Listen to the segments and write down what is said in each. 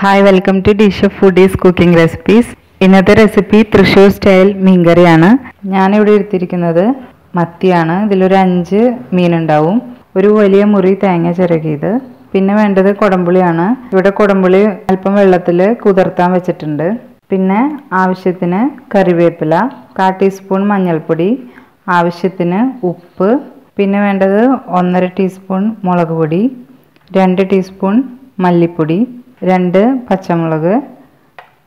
Hi, welcome to dish of foodies cooking recipes. ഇന്നത്തെ recipe Thrissur style മീൻകറിയാണ്. ഞാനിവിടെ എടുത്തിരിക്കുന്നത് മത്തിയാണ്. ഇതിലൊരു 5 മീനുണ്ടാവും. ഒരു വലിയ മുറി തേങ്ങ ചിരകിയത്. പിന്നെ വേണ്ടത് കുടംപുളിയാണ്. ഇവിടെ കുടംപുളി അല്പം വെള്ളത്തിൽ കുതിർത്താൻ വെച്ചിട്ടുണ്ട്. പിന്നെ ആവശ്യത്തിന് കറിവേപ്പില, 1/4 ടീസ്പൂൺ മഞ്ഞൾപ്പൊടി, ആവശ്യത്തിന് ഉപ്പ്, പിന്നെ വേണ്ടത് 1.5 ടീസ്പൂൺ മുളക് പൊടി, 2 ടീസ്പൂൺ മല്ലിപ്പൊടി, 2 പച്ചമുളക്,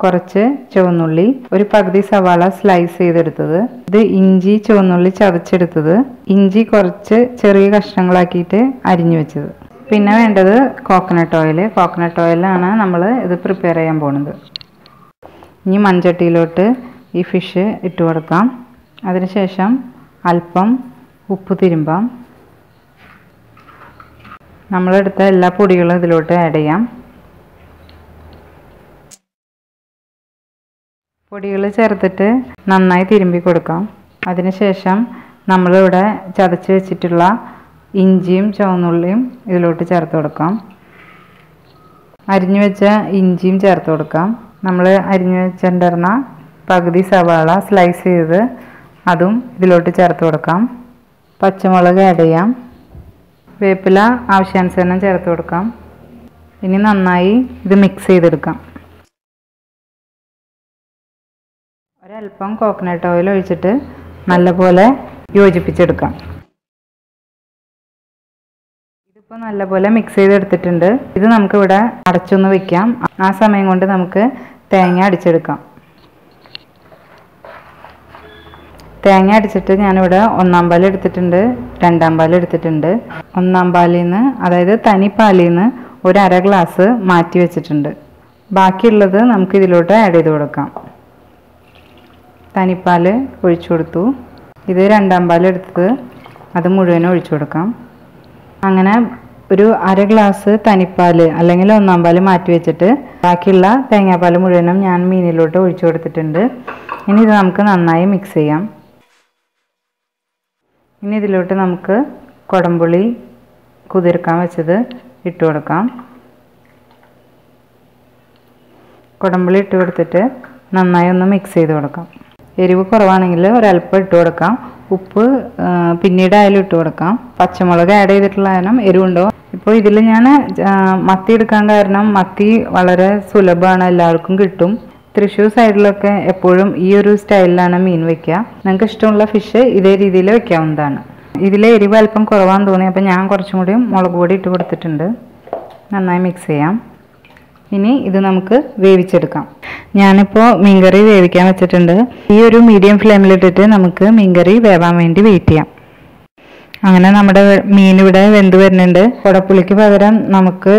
കുറച്ച് ചുവന്നുള്ളി, ഒരു പകുതി സവാള സ്ലൈസ് ചെയ്തെടുത്തത്, ഇത് ഇഞ്ചി ചുവന്നുള്ളി ചതച്ചെടുത്തത്, ഇഞ്ചി കുറച്ച് ചെറിയ കഷ്ണങ്ങളാക്കിയിട്ട് അരിഞ്ഞു വെച്ചത്. പിന്നെ വേണ്ടത് കോക്കനട്ട് ഓയിൽ. കോക്കനട്ട് ഓയിലാണ് നമ്മൾ ഇത് പ്രിപ്പയർ ചെയ്യാൻ പോകുന്നത്. ഇനി മൺചട്ടിയിലോട്ട് ഈ ഫിഷ് ഇട്ട് കൊടുക്കാം. അതിനുശേഷം അല്പം ഉപ്പ് തിരുമ്പാം. നമ്മളെടുത്ത എല്ലാ പൊടികളും ഇതിലോട്ട് ആഡ് ചെയ്യാം. പൊടികൾ ചേർത്തിട്ട് നന്നായി തിരുമ്പി കൊടുക്കാം. അതിനുശേഷം നമ്മളിവിടെ ചതച്ച് വെച്ചിട്ടുള്ള ഇഞ്ചിയും ചുവന്നുള്ളിയും ഇതിലോട്ട് ചേർത്ത് കൊടുക്കാം. അരിഞ്ഞു വെച്ച ഇഞ്ചിയും ചേർത്ത് കൊടുക്കാം. നമ്മൾ അരിഞ്ഞു വെച്ചിട്ടുണ്ടായിരുന്ന പകുതി സവാള സ്ലൈസ് ചെയ്ത് അതും ഇതിലോട്ട് ചേർത്ത് കൊടുക്കാം. പച്ചമുളക് ആഡ് ചെയ്യാം. വേപ്പില ആവശ്യാനുസരണം ചേർത്ത് കൊടുക്കാം. ഇനി നന്നായി ഇത് മിക്സ് ചെയ്തെടുക്കാം. ഒരൽപ്പം കോക്കനട്ട് ഓയിൽ ഒഴിച്ചിട്ട് നല്ലപോലെ യോജിപ്പിച്ചെടുക്കാം. ഇതിപ്പോൾ നല്ലപോലെ മിക്സ് ചെയ്തെടുത്തിട്ടുണ്ട്. ഇത് നമുക്കിവിടെ അടച്ചൊന്ന് വെക്കാം. ആ സമയം കൊണ്ട് നമുക്ക് തേങ്ങ അടിച്ചെടുക്കാം. തേങ്ങ അടിച്ചിട്ട് ഞാനിവിടെ 1-ാം പാൽ എടുത്തിട്ടുണ്ട്, 2-ാം പാൽ എടുത്തിട്ടുണ്ട്. 1-ാം പാലിൽ നിന്ന്, അതായത് തനിപ്പാലിൽ നിന്ന് ഒരു 1/2 ഗ്ലാസ് മാറ്റി വെച്ചിട്ടുണ്ട്. ബാക്കിയുള്ളത് നമുക്ക് ഇതിലോട്ട് ആഡ് ചെയ്ത് കൊടുക്കാം. തനിപ്പാൽ ഒഴിച്ചു കൊടുത്തു. ഇത് 2-ാം പാൽ എടുത്തത്, അത് മുഴുവനും ഒഴിച്ചു കൊടുക്കാം. അങ്ങനെ ഒരു 1/2 ഗ്ലാസ് തനിപ്പാൽ അല്ലെങ്കിൽ 1-ാം പാൽ മാറ്റി വെച്ചിട്ട് ബാക്കിയുള്ള തേങ്ങാപ്പാൽ മുഴുവനും ഞാൻ മീനിലോട്ട് ഒഴിച്ചു കൊടുത്തിട്ടുണ്ട്. ഇനി ഇത് നമുക്ക് നന്നായി മിക്സ് ചെയ്യാം. ഇനി ഇതിലോട്ട് നമുക്ക് കുടംപുളി കുതിർക്കാൻ വെച്ചത് ഇട്ട് കൊടുക്കാം. കുടംപുളി ഇട്ട് കൊടുത്തിട്ട് നന്നായി ഒന്ന് മിക്സ് ചെയ്ത് കൊടുക്കാം. എരിവ് കുറവാണെങ്കിൽ ഒരല്പം ഇട്ട് കൊടുക്കാം. ഉപ്പ് പിന്നീട് ആയാലും ഇട്ട് കൊടുക്കാം. പച്ചമുളക് ആഡ് ചെയ്തിട്ടുള്ള കാരണം എരിവുണ്ടോ. ഇപ്പോൾ ഇതിൽ ഞാൻ മത്തി എടുക്കാൻ കാരണം മത്തി വളരെ സുലഭമാണ്, എല്ലാവർക്കും കിട്ടും. തൃശ്ശൂർ സൈഡിലൊക്കെ എപ്പോഴും ഈ ഒരു സ്റ്റൈലിലാണ് മീൻ വയ്ക്കുക. നിങ്ങൾക്ക് ഇഷ്ടമുള്ള ഫിഷ് ഇതേ രീതിയിൽ വയ്ക്കാവുന്നതാണ്. ഇതിലെ എരിവ് അല്പം കുറവാന്ന് തോന്നി, അപ്പോൾ ഞാൻ കുറച്ചും കൂടി മുളക് പൊടി ഇട്ട് കൊടുത്തിട്ടുണ്ട്. നന്നായി മിക്സ് ചെയ്യാം. ഇനി ഇത് നമുക്ക് വേവിച്ചെടുക്കാം. ഞാനിപ്പോൾ മീൻകറി വേവിക്കാൻ വെച്ചിട്ടുണ്ട്. ഈ ഒരു മീഡിയം ഫ്ലെയിമിലിട്ടിട്ട് നമുക്ക് മീൻകറി വേവാൻ വേണ്ടി വെയിറ്റ് ചെയ്യാം. അങ്ങനെ നമ്മുടെ മീൻ ഇവിടെ വെന്ത് വരുന്നുണ്ട്. കുടപ്പുളിക്ക് പകരം നമുക്ക്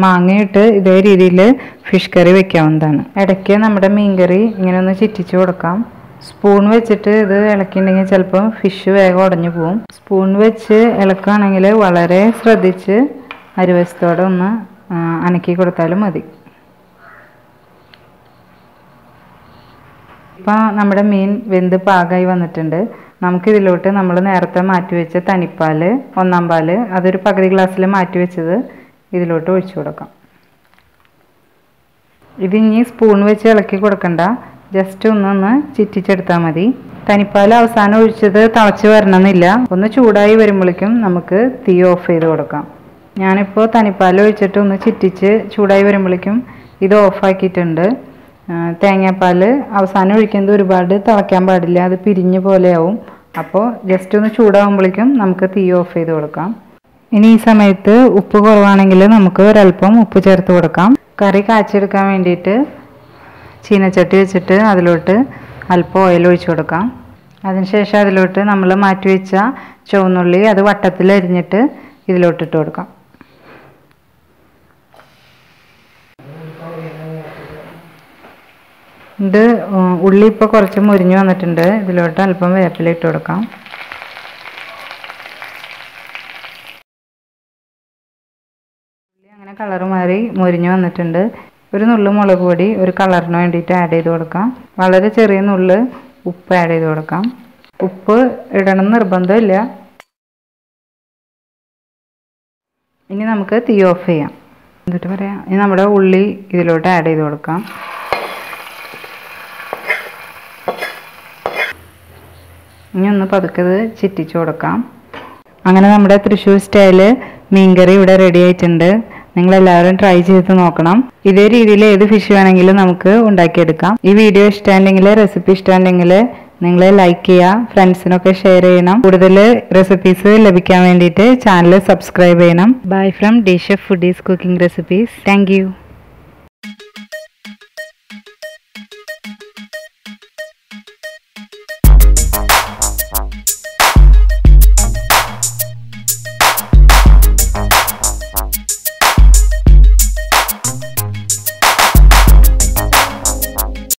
മാങ്ങയിട്ട് ഇതേ രീതിയിൽ ഫിഷ് കറി വെക്കാവുന്നതാണ്. ഇടയ്ക്ക് നമ്മുടെ മീൻകറി ഇങ്ങനെ ഒന്ന് ചിറ്റിച്ച് കൊടുക്കാം. സ്പൂൺ വെച്ചിട്ട് ഇത് ഇളക്കിയിട്ടുണ്ടെങ്കിൽ ചിലപ്പോൾ ഫിഷ് വേഗം ഉടഞ്ഞു പോവും. സ്പൂൺ വെച്ച് ഇളക്കുകയാണെങ്കിൽ വളരെ ശ്രദ്ധിച്ച് അരിവശത്തോടെ ഒന്ന് അനക്കി കൊടുത്താലും മതി. ഇപ്പോൾ നമ്മുടെ മീൻ വെന്ത് പാകമായി വന്നിട്ടുണ്ട്. നമുക്കിതിലോട്ട് നമ്മൾ നേരത്തെ മാറ്റി വെച്ച തനിപ്പാൽ 1-ാം പാൽ, അതൊരു പകുതി ഗ്ലാസ്സിൽ മാറ്റി വെച്ചത് ഇതിലോട്ട് ഒഴിച്ചു കൊടുക്കാം. ഇതിനി സ്പൂൺ വെച്ച് ഇളക്കി കൊടുക്കണ്ട, ജസ്റ്റ് ഒന്നൊന്ന് ചിറ്റിച്ചെടുത്താൽ മതി. തനിപ്പാൽ അവസാനം ഒഴിച്ചത് തിളച്ച് വരണമെന്നില്ല. ഒന്ന് ചൂടായി വരുമ്പോഴേക്കും നമുക്ക് തീ ഓഫ് ചെയ്ത് കൊടുക്കാം. ഞാനിപ്പോൾ തനിപ്പാൽ ഒഴിച്ചിട്ട് ഒന്ന് ചിറ്റിച്ച് ചൂടായി വരുമ്പോഴേക്കും ഇത് ഓഫാക്കിയിട്ടുണ്ട്. തേങ്ങാപ്പാൽ അവസാനം ഒഴിക്കുന്നത് ഒരുപാട് തിളയ്ക്കാൻ പാടില്ല, അത് പിരിഞ്ഞ് പോലെയാവും. അപ്പോൾ ജസ്റ്റ് ഒന്ന് ചൂടാകുമ്പോഴേക്കും നമുക്ക് തീ ഓഫ് ചെയ്ത് കൊടുക്കാം. ഇനി ഈ സമയത്ത് ഉപ്പ് കുറവാണെങ്കിൽ നമുക്ക് ഒരല്പം ഉപ്പ് ചേർത്ത് കൊടുക്കാം. കറി കാച്ചെടുക്കാൻ വേണ്ടിയിട്ട് ചീനച്ചട്ടി വെച്ചിട്ട് അതിലോട്ട് അല്പം ഓയിൽ ഒഴിച്ചു കൊടുക്കാം. അതിനുശേഷം അതിലോട്ട് നമ്മൾ മാറ്റി വെച്ച ചുവന്നുള്ളി അത് വട്ടത്തിൽ അരിഞ്ഞിട്ട് ഇതിലോട്ടിട്ട് കൊടുക്കാം. ഇത് ഉള്ളി ഇപ്പോൾ കുറച്ച് മുരിഞ്ഞു വന്നിട്ടുണ്ട്. ഇതിലോട്ട് അല്പം വേപ്പില ഇട്ട് കൊടുക്കാം. ഉള്ളി അങ്ങനെ കളറ് മാറി മുരിഞ്ഞു വന്നിട്ടുണ്ട്. ഒരു നുള്ളു മുളക് പൊടി ഒരു കളറിന് വേണ്ടിയിട്ട് ആഡ് ചെയ്ത് കൊടുക്കാം. വളരെ ചെറിയ നുള്ളു ഉപ്പ് ആഡ് ചെയ്ത് കൊടുക്കാം. ഉപ്പ് ഇടണം നിർബന്ധമില്ല. ഇനി നമുക്ക് തീ ഓഫ് ചെയ്യാം. എന്നിട്ട് പറയാം, ഇനി നമ്മുടെ ഉള്ളി ഇതിലോട്ട് ആഡ് ചെയ്ത് കൊടുക്കാം. ഇനി ഒന്ന് പതുക്കെ ഇത് ചിറ്റിച്ച് കൊടുക്കാം. അങ്ങനെ നമ്മുടെ തൃശ്ശൂർ സ്റ്റൈല് മീൻകറി ഇവിടെ റെഡി ആയിട്ടുണ്ട്. നിങ്ങളെല്ലാവരും ട്രൈ ചെയ്ത് നോക്കണം. ഇതേ രീതിയിൽ ഏത് ഫിഷ് വേണമെങ്കിലും നമുക്ക് ഉണ്ടാക്കിയെടുക്കാം. ഈ വീഡിയോ ഇഷ്ടമുണ്ടെങ്കിൽ, റെസിപ്പി ഇഷ്ടമുണ്ടെങ്കിൽ നിങ്ങൾ ലൈക്ക് ചെയ്യുക, ഫ്രണ്ട്സിനൊക്കെ ഷെയർ ചെയ്യണം. കൂടുതൽ റെസിപ്പീസ് ലഭിക്കാൻ വേണ്ടിയിട്ട് ചാനൽ സബ്സ്ക്രൈബ് ചെയ്യണം. Bye from D chef foodies cooking recipes. Thank you.